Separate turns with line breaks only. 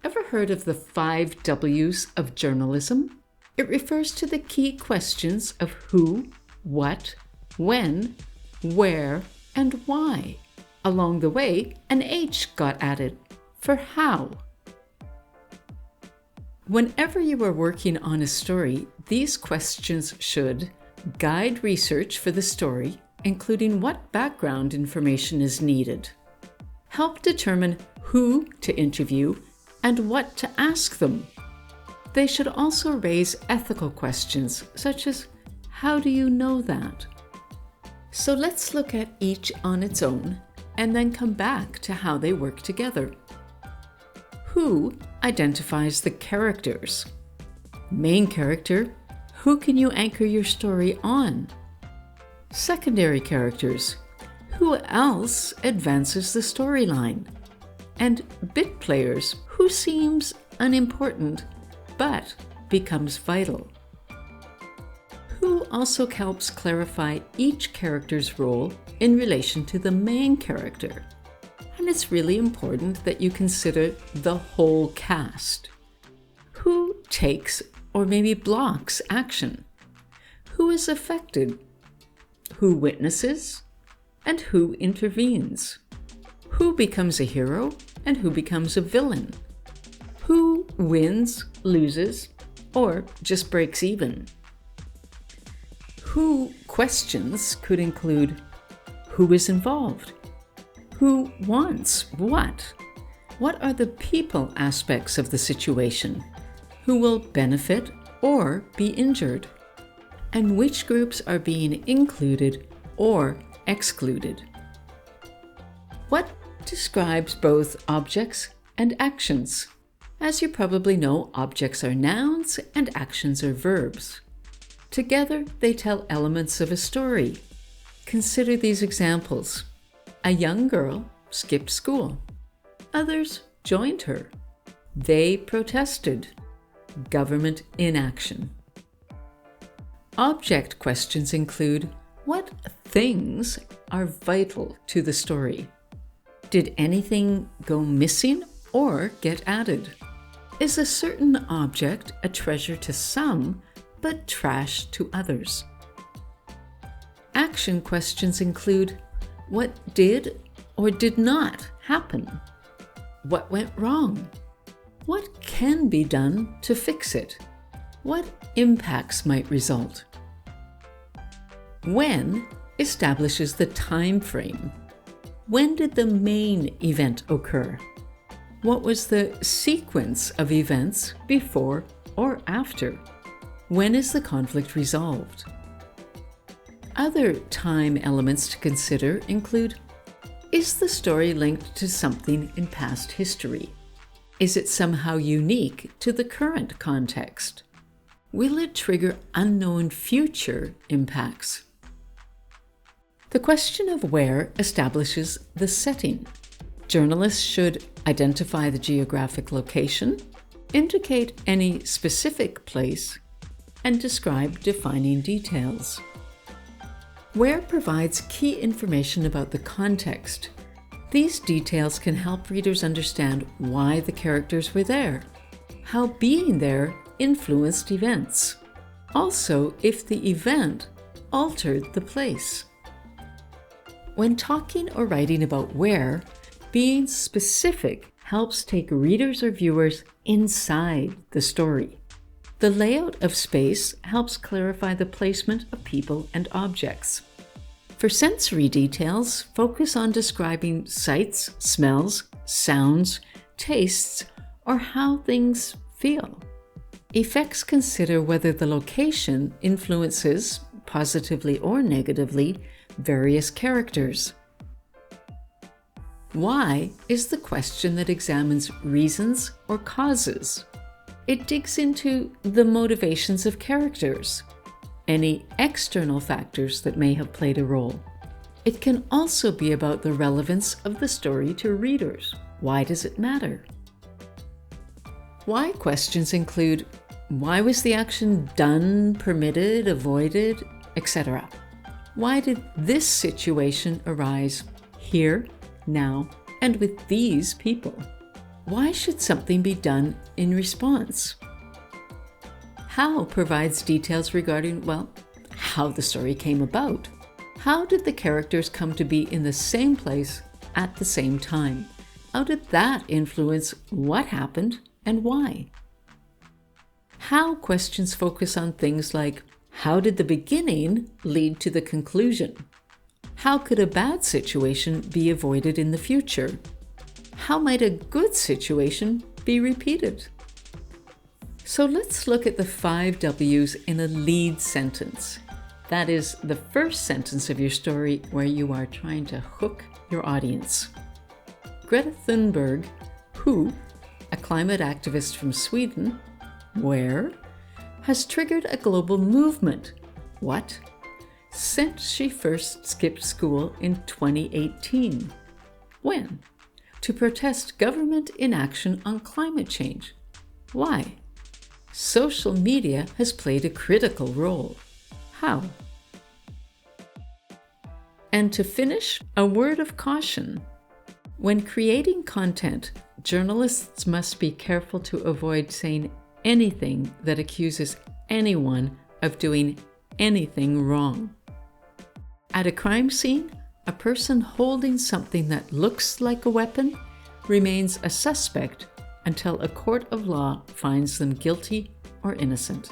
Ever heard of the 5 W's of journalism? It refers to the key questions of who, what, when, where, and why. Along the way, an H got added for how. Whenever you are working on a story, these questions should guide research for the story, including what background information is needed, help determine who to interview and what to ask them. They should also raise ethical questions, such as, how do you know that? So let's look at each on its own, and then come back to how they work together. Who identifies the characters? Main character, who can you anchor your story on? Secondary characters, who else advances the storyline? And bit players, who seems unimportant but becomes vital. Who also helps clarify each character's role in relation to the main character. And it's really important that you consider the whole cast. Who takes or maybe blocks action? Who is affected? Who witnesses? And who intervenes? Who becomes a hero and who becomes a villain? Who wins, loses, or just breaks even? Who questions could include who is involved? Who wants what? What are the people aspects of the situation? Who will benefit or be injured? And which groups are being included or excluded? What describes both objects and actions? As you probably know, objects are nouns and actions are verbs. Together, they tell elements of a story. Consider these examples. A young girl skipped school. Others joined her. They protested. Government inaction. Object questions include what things are vital to the story? Did anything go missing or get added? Is a certain object a treasure to some, but trash to others? Action questions include what did or did not happen? What went wrong? What can be done to fix it? What impacts might result? When establishes the time frame. When did the main event occur? What was the sequence of events before or after? When is the conflict resolved? Other time elements to consider include, is the story linked to something in past history? Is it somehow unique to the current context? Will it trigger unknown future impacts? The question of where establishes the setting. Journalists should identify the geographic location, indicate any specific place, and describe defining details. Where provides key information about the context. These details can help readers understand why the characters were there, how being there influenced events, also if the event altered the place. When talking or writing about where, being specific helps take readers or viewers inside the story. The layout of space helps clarify the placement of people and objects. For sensory details, focus on describing sights, smells, sounds, tastes, or how things feel. Effects consider whether the location influences, positively or negatively, various characters. Why is the question that examines reasons or causes. It digs into the motivations of characters, any external factors that may have played a role. It can also be about the relevance of the story to readers. Why does it matter? Why questions include, why was the action done, permitted, avoided, etc.? Why did this situation arise here, now, and with these people? Why should something be done in response? How provides details regarding, well, how the story came about. How did the characters come to be in the same place at the same time? How did that influence what happened and why? How questions focus on things like, how did the beginning lead to the conclusion? How could a bad situation be avoided in the future? How might a good situation be repeated? So let's look at the 5 W's in a lead sentence. That is the first sentence of your story where you are trying to hook your audience. Greta Thunberg, who, a climate activist from Sweden, where, has triggered a global movement. What? Since she first skipped school in 2018. When? To protest government inaction on climate change. Why? Social media has played a critical role. How? And to finish, a word of caution. When creating content, journalists must be careful to avoid saying anything that accuses anyone of doing anything wrong. At a crime scene, a person holding something that looks like a weapon remains a suspect until a court of law finds them guilty or innocent.